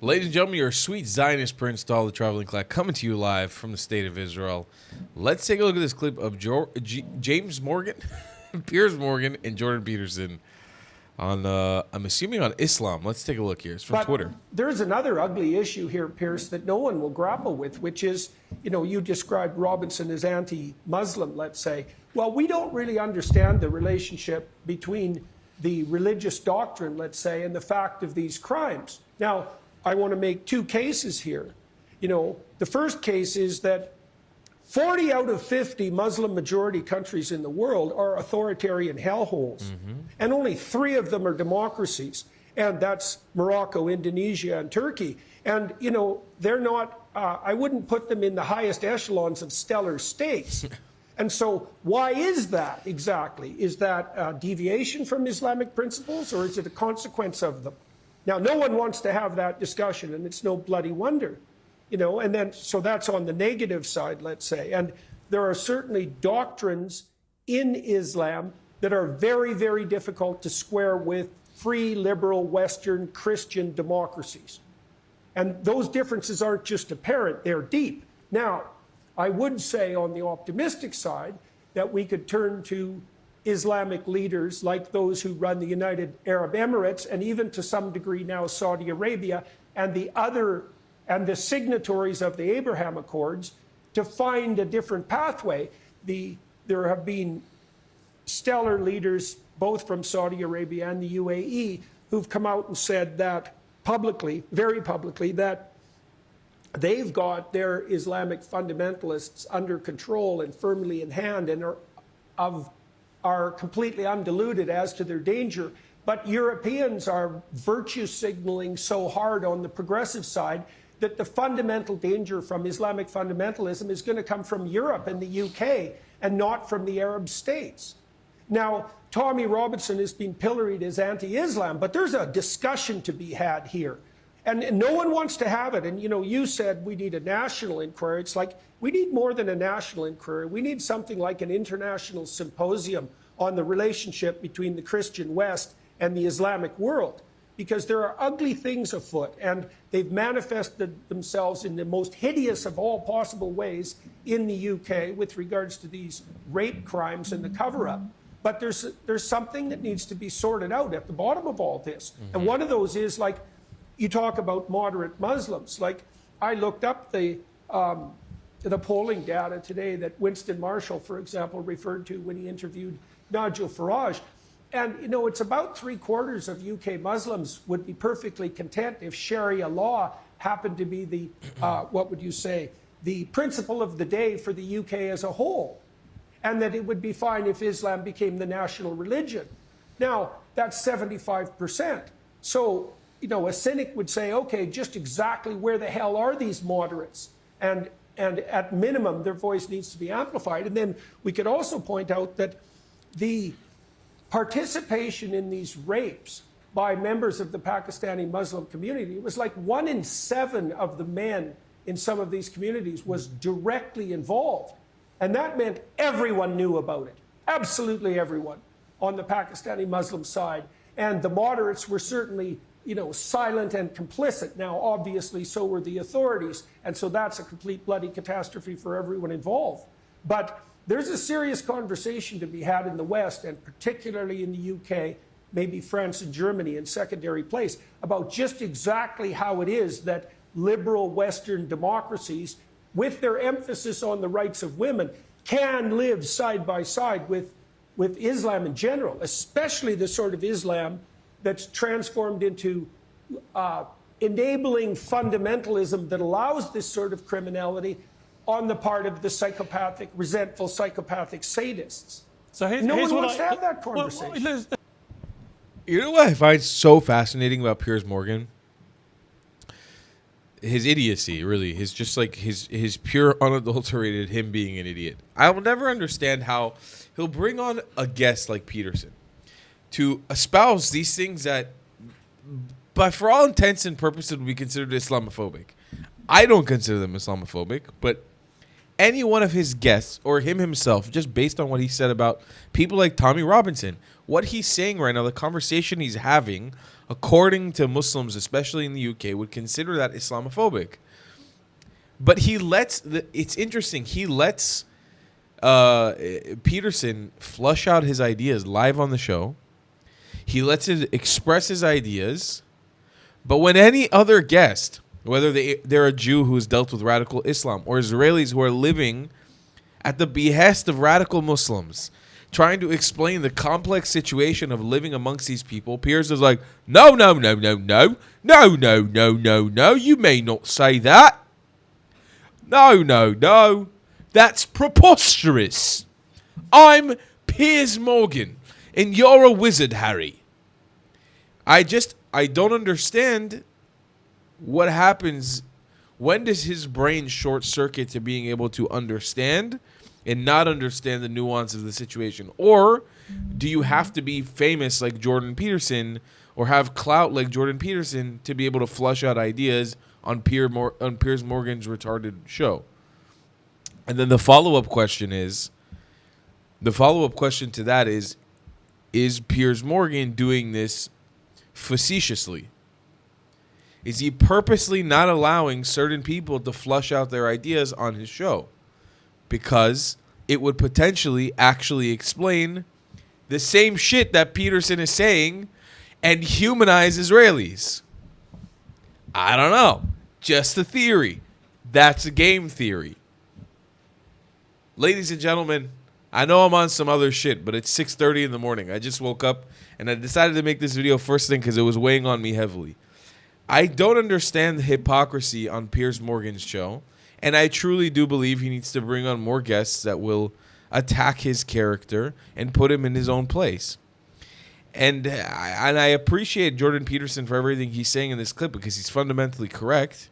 Ladies and gentlemen, your sweet Zionist Prince, Doll the Traveling Clack, coming to you live from the state of Israel. Let's take a look at this clip of James Morgan, Piers Morgan, and Jordan Peterson on, I'm assuming on Islam. Let's take a look here. It's from Twitter. There's another ugly issue here, Piers, that no one will grapple with, which is, you described Robinson as anti-Muslim, let's say. Well, we don't really understand the relationship between the religious doctrine, let's say, and the fact of these crimes. Now, I want to make two cases here. The first case is that 40 out of 50 Muslim majority countries in the world are authoritarian hellholes. And only 3 of them are democracies. And that's Morocco, Indonesia, and Turkey. And, they're not, I wouldn't put them in the highest echelons of stellar states. And so why is that exactly? Is that a deviation from Islamic principles, or is it a consequence of them? Now, no one wants to have that discussion, and it's no bloody wonder, and then, so that's on the negative side, let's say. And there are certainly doctrines in Islam that are very, very difficult to square with free, liberal, Western, Christian democracies. And those differences aren't just apparent, they're deep. Now, I would say on the optimistic side that we could turn to Islamic leaders like those who run the United Arab Emirates, and even to some degree now Saudi Arabia, and the signatories of the Abraham Accords, to find a different pathway. There have been stellar leaders both from Saudi Arabia and the UAE who've come out and said that publicly, very publicly, that they've got their Islamic fundamentalists under control and firmly in hand, and are completely undiluted as to their danger. But Europeans are virtue signaling so hard on the progressive side that the fundamental danger from Islamic fundamentalism is going to come from Europe and the UK and not from the Arab states. Now, Tommy Robinson has been pilloried as anti-Islam, but there's a discussion to be had here. And no one wants to have it. And, you said we need a national inquiry. It's like, we need more than a national inquiry. We need something like an international symposium on the relationship between the Christian West and the Islamic world, because there are ugly things afoot, and they've manifested themselves in the most hideous of all possible ways in the UK with regards to these rape crimes and the cover-up. But there's something that needs to be sorted out at the bottom of all this. And one of those is, like, you talk about moderate Muslims. Like, I looked up the polling data today that Winston Marshall, for example, referred to when he interviewed Nigel Farage. And, it's about 3/4 of UK Muslims would be perfectly content if Sharia law happened to be the, what would you say, the principle of the day for the UK as a whole. And that it would be fine if Islam became the national religion. Now, that's 75%. So, a cynic would say, okay, just exactly where the hell are these moderates? And at minimum, their voice needs to be amplified. And then we could also point out that the participation in these rapes by members of the Pakistani Muslim community was like 1 in 7 of the men in some of these communities was directly involved. And that meant everyone knew about it, absolutely everyone on the Pakistani Muslim side. And the moderates were certainly, silent and complicit. Now, obviously, so were the authorities. And so that's a complete bloody catastrophe for everyone involved. But there's a serious conversation to be had in the West, and particularly in the UK, maybe France and Germany in secondary place, about just exactly how it is that liberal Western democracies, with their emphasis on the rights of women, can live side by side with Islam in general, especially the sort of Islam that's transformed into enabling fundamentalism that allows this sort of criminality on the part of the psychopathic, resentful psychopathic sadists. So no one wants to have that conversation. You know what I find so fascinating about Piers Morgan? His idiocy, really. His pure, unadulterated him being an idiot. I will never understand how he'll bring on a guest like Peterson to espouse these things that, but for all intents and purposes, would be considered Islamophobic. I don't consider them Islamophobic, but any one of his guests or him himself, just based on what he said about people like Tommy Robinson, what he's saying right now, the conversation he's having, according to Muslims, especially in the UK, would consider that Islamophobic. But he lets, it's interesting, he lets Peterson flush out his ideas live on the show. He lets it express his ideas. But when any other guest, whether they're a Jew who's dealt with radical Islam or Israelis who are living at the behest of radical Muslims, trying to explain the complex situation of living amongst these people, Piers is like, no, no, no, no, no, no, no, no, no, no, you may not say that. No, no, no, that's preposterous. I'm Piers Morgan, and you're a wizard, Harry. I don't understand what happens. When does his brain short circuit to being able to understand and not understand the nuance of the situation? Or do you have to be famous like Jordan Peterson or have clout like Jordan Peterson to be able to flush out ideas on Piers Morgan's retarded show? And then the follow-up question to that is Piers Morgan doing this facetiously? Is he purposely not allowing certain people to flush out their ideas on his show? Because it would potentially actually explain the same shit that Peterson is saying and humanize Israelis. I don't know. Just a theory. That's a game theory. Ladies and gentlemen, I know I'm on some other shit, but it's 6:30 in the morning. I just woke up and I decided to make this video first thing because it was weighing on me heavily. I don't understand the hypocrisy on Piers Morgan's show, and I truly do believe he needs to bring on more guests that will attack his character and put him in his own place. And I appreciate Jordan Peterson for everything he's saying in this clip because he's fundamentally correct.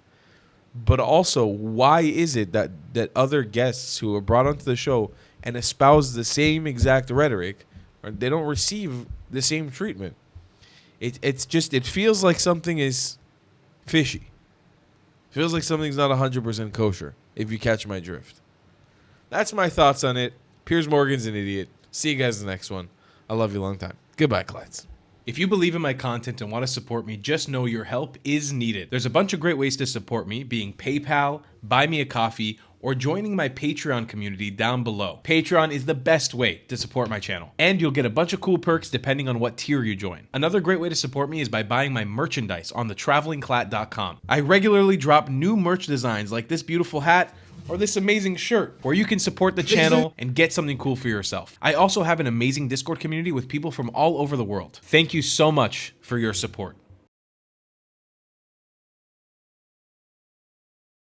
But also, why is it that other guests who are brought onto the show and espouse the same exact rhetoric, they don't receive the same treatment? It feels like something is fishy. It feels like something's not 100% kosher, if you catch my drift. That's my thoughts on it. Piers Morgan's an idiot. See you guys in the next one. I love you long time. Goodbye, Clydes. If you believe in my content and want to support me, just know your help is needed. There's a bunch of great ways to support me, being PayPal, Buy Me a Coffee, or joining my Patreon community down below. Patreon is the best way to support my channel, and you'll get a bunch of cool perks depending on what tier you join. Another great way to support me is by buying my merchandise on thetravelingclat.com. I regularly drop new merch designs like this beautiful hat or this amazing shirt, where you can support the channel and get something cool for yourself. I also have an amazing Discord community with people from all over the world. Thank you so much for your support.